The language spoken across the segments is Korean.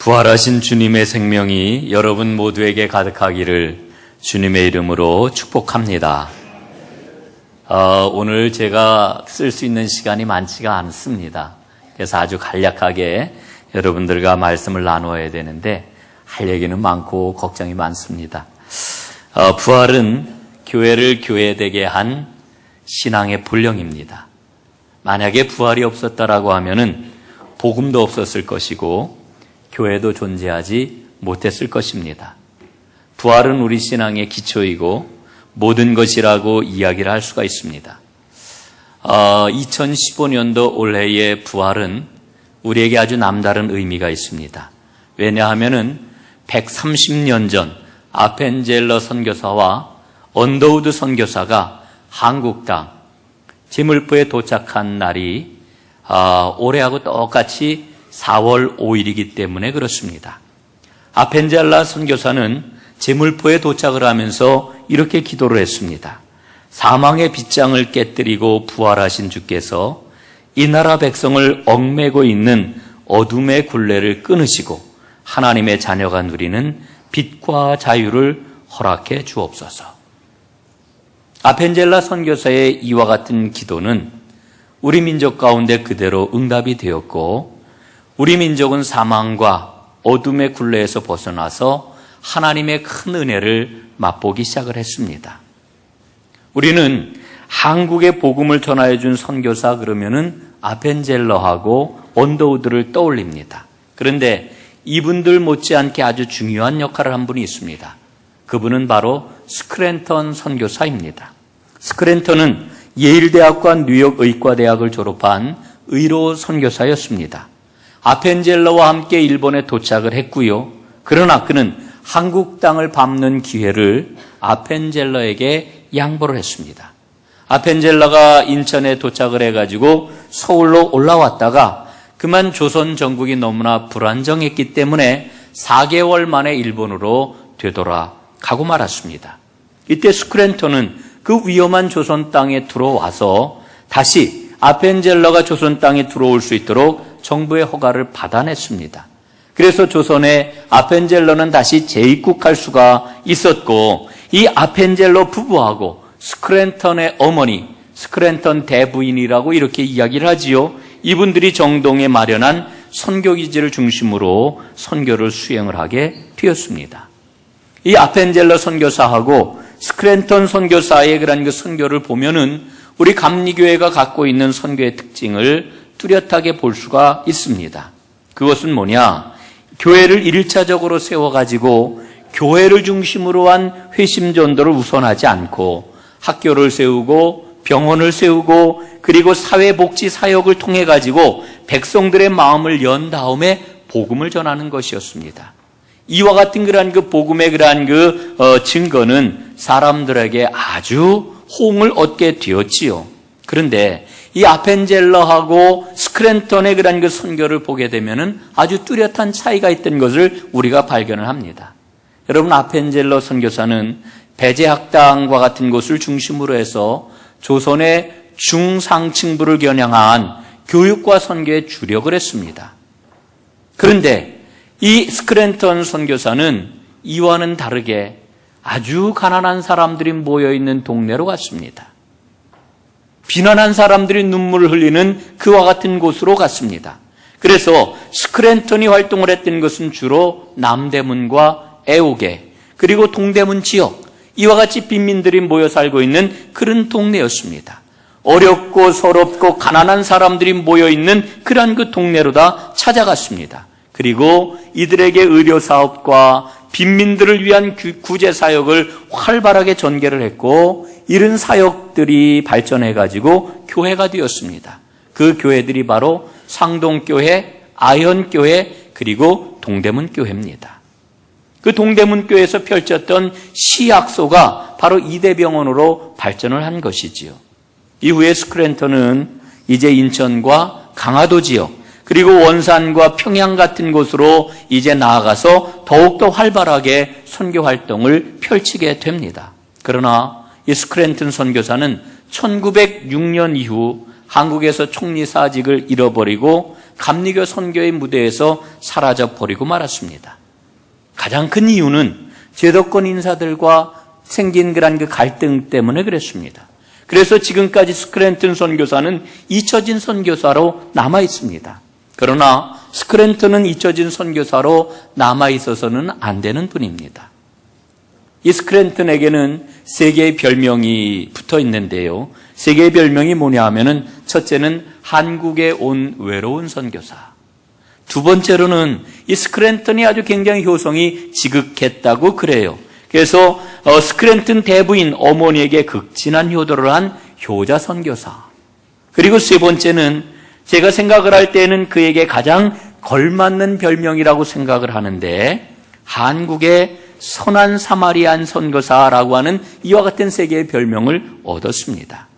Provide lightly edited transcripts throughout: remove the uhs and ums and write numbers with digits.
부활하신 주님의 생명이 여러분 모두에게 가득하기를 주님의 이름으로 축복합니다. 오늘 제가 쓸 수 있는 시간이 많지가 않습니다. 그래서 아주 간략하게 여러분들과 말씀을 나누어야 되는데 할 얘기는 많고 걱정이 많습니다. 부활은 교회를 교회되게 한 신앙의 본령입니다. 만약에 부활이 없었다라고 하면은 복음도 없었을 것이고 교회도 존재하지 못했을 것입니다. 부활은 우리 신앙의 기초이고 모든 것이라고 이야기를 할 수가 있습니다. 2015년도 올해의 부활은 우리에게 아주 남다른 의미가 있습니다. 왜냐하면은 130년 전 아펜젤러 선교사와 언더우드 선교사가 한국 땅 지물포에 도착한 날이 올해하고 똑같이 4월 5일이기 때문에 그렇습니다. 아펜젤러 선교사는 지물포에 도착을 하면서 이렇게 기도를 했습니다. 사망의 빗장을 깨뜨리고 부활하신 주께서 이 나라 백성을 얽매고 있는 어둠의 굴레를 끊으시고 하나님의 자녀가 누리는 빛과 자유를 허락해 주옵소서. 아펜젤러 선교사의 이와 같은 기도는 우리 민족 가운데 그대로 응답이 되었고 우리 민족은 사망과 어둠의 굴레에서 벗어나서 하나님의 큰 은혜를 맛보기 시작을 했습니다. 우리는 한국의 복음을 전하여 준 선교사 그러면은 아펜젤러하고 언더우드를 떠올립니다. 그런데 이분들 못지않게 아주 중요한 역할을 한 분이 있습니다. 그분은 바로 스크랜턴 선교사입니다. 스크랜턴은 예일대학과 뉴욕 의과대학을 졸업한 의로 선교사였습니다. 아펜젤러와 함께 일본에 도착을 했고요. 그러나 그는 한국 땅을 밟는 기회를 아펜젤러에게 양보를 했습니다. 아펜젤러가 인천에 도착을 해가지고 서울로 올라왔다가 그만 조선 전국이 너무나 불안정했기 때문에 4개월 만에 일본으로 되돌아가고 말았습니다. 이때 스크랜턴은 그 위험한 조선 땅에 들어와서 다시 아펜젤러가 조선 땅에 들어올 수 있도록 정부의 허가를 받아냈습니다. 그래서 조선에 아펜젤러는 다시 재입국할 수가 있었고 이 아펜젤러 부부하고 스크랜턴의 어머니, 스크랜턴 대부인이라고 이렇게 이야기를 하지요. 이분들이 정동에 마련한 선교기지를 중심으로 선교를 수행을 하게 되었습니다. 이 아펜젤러 선교사하고 스크랜턴 선교사의 그런 그 선교를 보면은 우리 감리교회가 갖고 있는 선교의 특징을 뚜렷하게 볼 수가 있습니다. 그것은 뭐냐? 교회를 1차적으로 세워가지고 교회를 중심으로 한 회심전도를 우선하지 않고 학교를 세우고 병원을 세우고 그리고 사회복지 사역을 통해 가지고 백성들의 마음을 연 다음에 복음을 전하는 것이었습니다. 이와 같은 그러한 그 복음의 그러한 증거는 사람들에게 아주 호응을 얻게 되었지요. 그런데 이 아펜젤러하고 스크랜턴의 그러한 그 선교를 보게 되면은 아주 뚜렷한 차이가 있던 것을 우리가 발견을 합니다. 여러분, 아펜젤러 선교사는 배제학당과 같은 곳을 중심으로 해서 조선의 중상층부를 겨냥한 교육과 선교에 주력을 했습니다. 그런데 이 스크랜턴 선교사는 이와는 다르게 아주 가난한 사람들이 모여있는 동네로 갔습니다. 비난한 사람들이 눈물을 흘리는 그와 같은 곳으로 갔습니다. 그래서 스크랜턴이 활동을 했던 것은 주로 남대문과 애옥에 그리고 동대문 지역 이와 같이 빈민들이 모여 살고 있는 그런 동네였습니다. 어렵고 서럽고 가난한 사람들이 모여있는 그러한 그 동네로 다 찾아갔습니다. 그리고 이들에게 의료사업과 빈민들을 위한 구제사역을 활발하게 전개를 했고 이런 사역들이 발전해가지고 교회가 되었습니다. 그 교회들이 바로 상동교회, 아현교회 그리고 동대문교회입니다. 그 동대문교회에서 펼쳤던 시약소가 바로 이대병원으로 발전을 한 것이지요. 이후에 스크랜턴은 이제 인천과 강화도 지역 그리고 원산과 평양 같은 곳으로 이제 나아가서 더욱더 활발하게 선교 활동을 펼치게 됩니다. 그러나 이 스크랜턴 선교사는 1906년 이후 한국에서 총리 사직을 잃어버리고 감리교 선교의 무대에서 사라져 버리고 말았습니다. 가장 큰 이유는 제도권 인사들과 생긴 그런 그 갈등 때문에 그랬습니다. 그래서 지금까지 스크랜턴 선교사는 잊혀진 선교사로 남아 있습니다. 그러나 스크랜턴은 잊혀진 선교사로 남아 있어서는 안 되는 분입니다. 이 스크랜턴에게는 세 개의 별명이 붙어 있는데요. 세 개의 별명이 뭐냐 하면은 첫째는 한국에 온 외로운 선교사. 두 번째로는 이 스크랜턴이 아주 굉장히 효성이 지극했다고 그래요. 그래서 스크랜턴 대부인 어머니에게 극진한 효도를 한 효자 선교사. 그리고 세 번째는 제가 생각을 할 때는 그에게 가장 걸맞는 별명이라고 생각을 하는데 한국의 선한 사마리안 선교사라고 하는 이와 같은 세 개의 별명을 얻었습니다.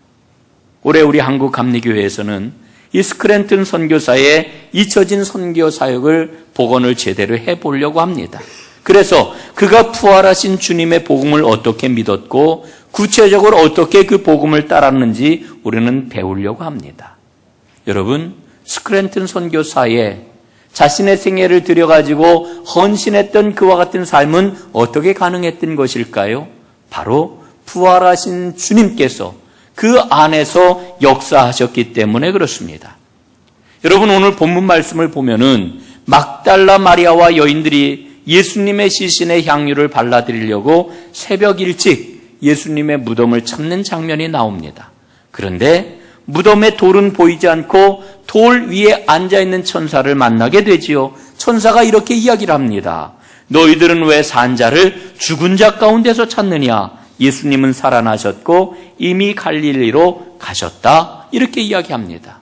올해 우리 한국 감리교회에서는 이 스크랜턴 선교사의 잊혀진 선교 사역을 복원을 제대로 해보려고 합니다. 그래서 그가 부활하신 주님의 복음을 어떻게 믿었고 구체적으로 어떻게 그 복음을 따랐는지 우리는 배우려고 합니다. 여러분, 스크랜턴 선교사의 자신의 생애를 들여가지고 헌신했던 그와 같은 삶은 어떻게 가능했던 것일까요? 바로 부활하신 주님께서 그 안에서 역사하셨기 때문에 그렇습니다. 여러분, 오늘 본문 말씀을 보면은 막달라 마리아와 여인들이 예수님의 시신에 향유를 발라드리려고 새벽 일찍 예수님의 무덤을 찾는 장면이 나옵니다. 그런데 무덤에 돌은 보이지 않고 돌 위에 앉아있는 천사를 만나게 되지요. 천사가 이렇게 이야기를 합니다. 너희들은 왜 산 자를 죽은 자 가운데서 찾느냐? 예수님은 살아나셨고 이미 갈릴리로 가셨다. 이렇게 이야기합니다.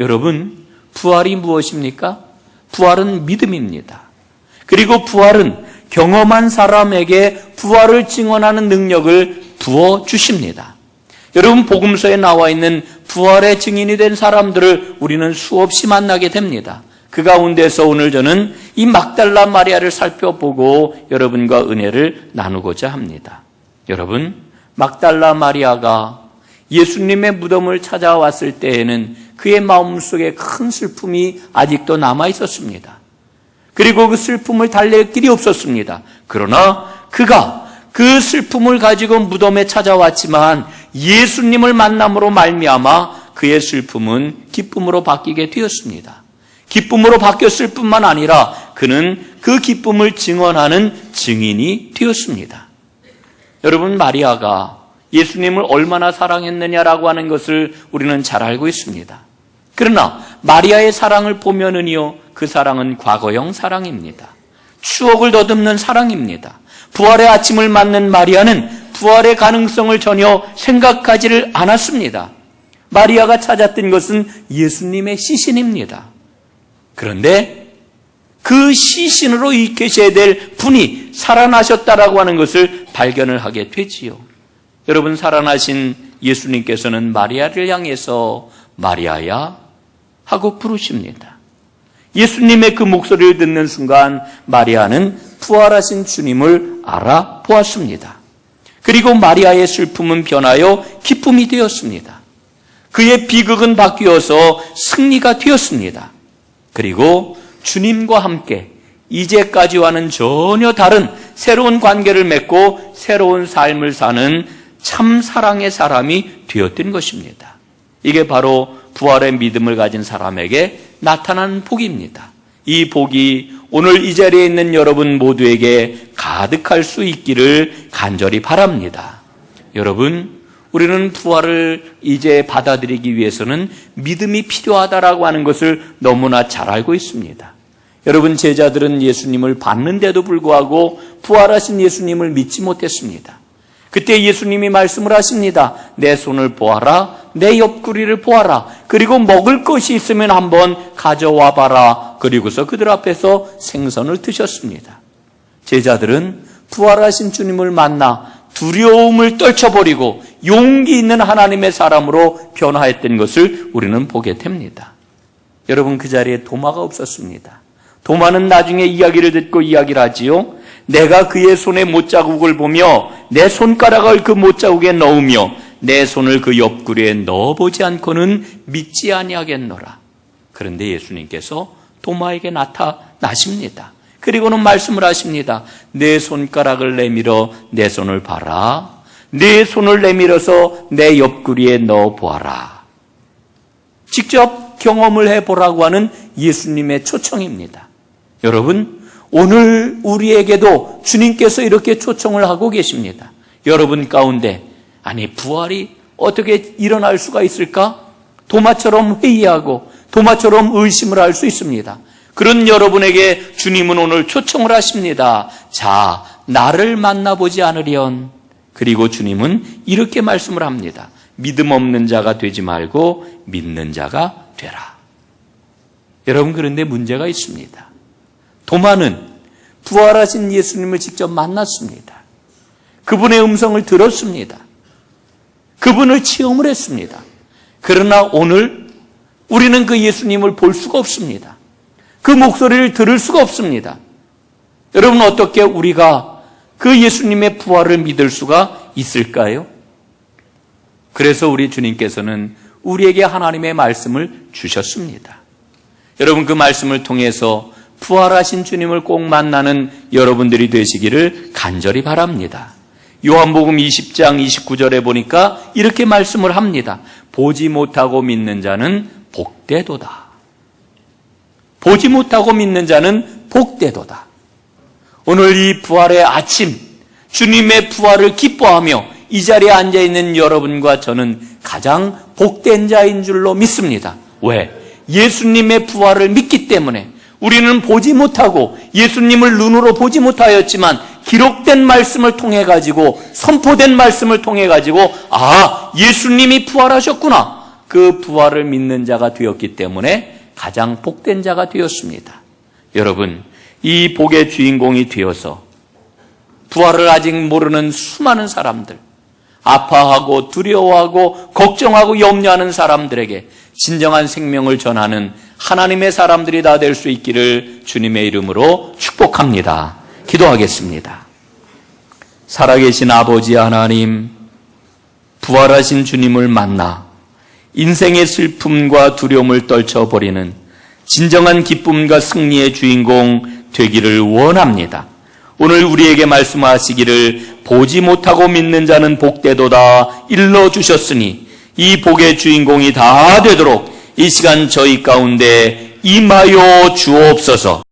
여러분, 부활이 무엇입니까? 부활은 믿음입니다. 그리고 부활은 경험한 사람에게 부활을 증언하는 능력을 부어주십니다. 여러분, 복음서에 나와 있는 부활의 증인이 된 사람들을 우리는 수없이 만나게 됩니다. 그 가운데서 오늘 저는 이 막달라 마리아를 살펴보고 여러분과 은혜를 나누고자 합니다. 여러분, 막달라 마리아가 예수님의 무덤을 찾아왔을 때에는 그의 마음속에 큰 슬픔이 아직도 남아 있었습니다. 그리고 그 슬픔을 달랠 길이 없었습니다. 그러나 그가 그 슬픔을 가지고 무덤에 찾아왔지만 예수님을 만남으로 말미암아 그의 슬픔은 기쁨으로 바뀌게 되었습니다. 기쁨으로 바뀌었을 뿐만 아니라 그는 그 기쁨을 증언하는 증인이 되었습니다. 여러분, 마리아가 예수님을 얼마나 사랑했느냐라고 하는 것을 우리는 잘 알고 있습니다. 그러나 마리아의 사랑을 보면은요, 그 사랑은 과거형 사랑입니다. 추억을 더듬는 사랑입니다. 부활의 아침을 맞는 마리아는 부활의 가능성을 전혀 생각하지를 않았습니다. 마리아가 찾았던 것은 예수님의 시신입니다. 그런데 그 시신으로 계셔야 될 분이 살아나셨다라고 하는 것을 발견을 하게 되지요. 여러분, 살아나신 예수님께서는 마리아를 향해서 마리아야 하고 부르십니다. 예수님의 그 목소리를 듣는 순간 마리아는 부활하신 주님을 알아보았습니다. 그리고 마리아의 슬픔은 변하여 기쁨이 되었습니다. 그의 비극은 바뀌어서 승리가 되었습니다. 그리고 주님과 함께 이제까지와는 전혀 다른 새로운 관계를 맺고 새로운 삶을 사는 참 사랑의 사람이 되었던 것입니다. 이게 바로 부활의 믿음을 가진 사람에게 나타난 복입니다. 이 복이 오늘 이 자리에 있는 여러분 모두에게 가득할 수 있기를 간절히 바랍니다. 여러분, 우리는 부활을 이제 받아들이기 위해서는 믿음이 필요하다라고 하는 것을 너무나 잘 알고 있습니다. 여러분, 제자들은 예수님을 봤는데도 불구하고 부활하신 예수님을 믿지 못했습니다. 그때 예수님이 말씀을 하십니다. 내 손을 보아라, 내 옆구리를 보아라, 그리고 먹을 것이 있으면 한번 가져와 봐라. 그리고서 그들 앞에서 생선을 드셨습니다. 제자들은 부활하신 주님을 만나 두려움을 떨쳐버리고 용기 있는 하나님의 사람으로 변화했던 것을 우리는 보게 됩니다. 여러분, 그 자리에 도마가 없었습니다. 도마는 나중에 이야기를 듣고 이야기를 하지요. 내가 그의 손에 못자국을 보며 내 손가락을 그 못자국에 넣으며 내 손을 그 옆구리에 넣어보지 않고는 믿지 아니하겠노라. 그런데 예수님께서 도마에게 나타나십니다. 그리고는 말씀을 하십니다. 내 손가락을 내밀어 내 손을 봐라. 내 손을 내밀어서 내 옆구리에 넣어 보아라. 직접 경험을 해보라고 하는 예수님의 초청입니다. 여러분, 오늘 우리에게도 주님께서 이렇게 초청을 하고 계십니다. 여러분 가운데, 아니 부활이 어떻게 일어날 수가 있을까? 도마처럼 회의하고 도마처럼 의심을 할 수 있습니다. 그런 여러분에게 주님은 오늘 초청을 하십니다. 자, 나를 만나보지 않으련. 그리고 주님은 이렇게 말씀을 합니다. 믿음 없는 자가 되지 말고 믿는 자가 되라. 여러분, 그런데 문제가 있습니다. 도마는 부활하신 예수님을 직접 만났습니다. 그분의 음성을 들었습니다. 그분을 체험을 했습니다. 그러나 오늘 우리는 그 예수님을 볼 수가 없습니다. 그 목소리를 들을 수가 없습니다. 여러분, 어떻게 우리가 그 예수님의 부활을 믿을 수가 있을까요? 그래서 우리 주님께서는 우리에게 하나님의 말씀을 주셨습니다. 여러분, 그 말씀을 통해서 부활하신 주님을 꼭 만나는 여러분들이 되시기를 간절히 바랍니다. 요한복음 20장 29절에 보니까 이렇게 말씀을 합니다. 보지 못하고 믿는 자는 복되도다. 보지 못하고 믿는 자는 복되도다. 오늘 이 부활의 아침, 주님의 부활을 기뻐하며 이 자리에 앉아있는 여러분과 저는 가장 복된 자인 줄로 믿습니다. 왜? 예수님의 부활을 믿기 때문에 우리는 보지 못하고 예수님을 눈으로 보지 못하였지만 기록된 말씀을 통해 가지고 선포된 말씀을 통해 가지고 예수님이 부활하셨구나. 그 부활을 믿는 자가 되었기 때문에 가장 복된 자가 되었습니다. 여러분, 이 복의 주인공이 되어서 부활을 아직 모르는 수많은 사람들, 아파하고 두려워하고 걱정하고 염려하는 사람들에게 진정한 생명을 전하는 하나님의 사람들이 다 될 수 있기를 주님의 이름으로 축복합니다. 기도하겠습니다. 살아계신 아버지 하나님, 부활하신 주님을 만나 인생의 슬픔과 두려움을 떨쳐버리는 진정한 기쁨과 승리의 주인공 되기를 원합니다. 오늘 우리에게 말씀하시기를 보지 못하고 믿는 자는 복되도다 일러주셨으니 이 복의 주인공이 다 되도록 이 시간 저희 가운데 임하여 주옵소서.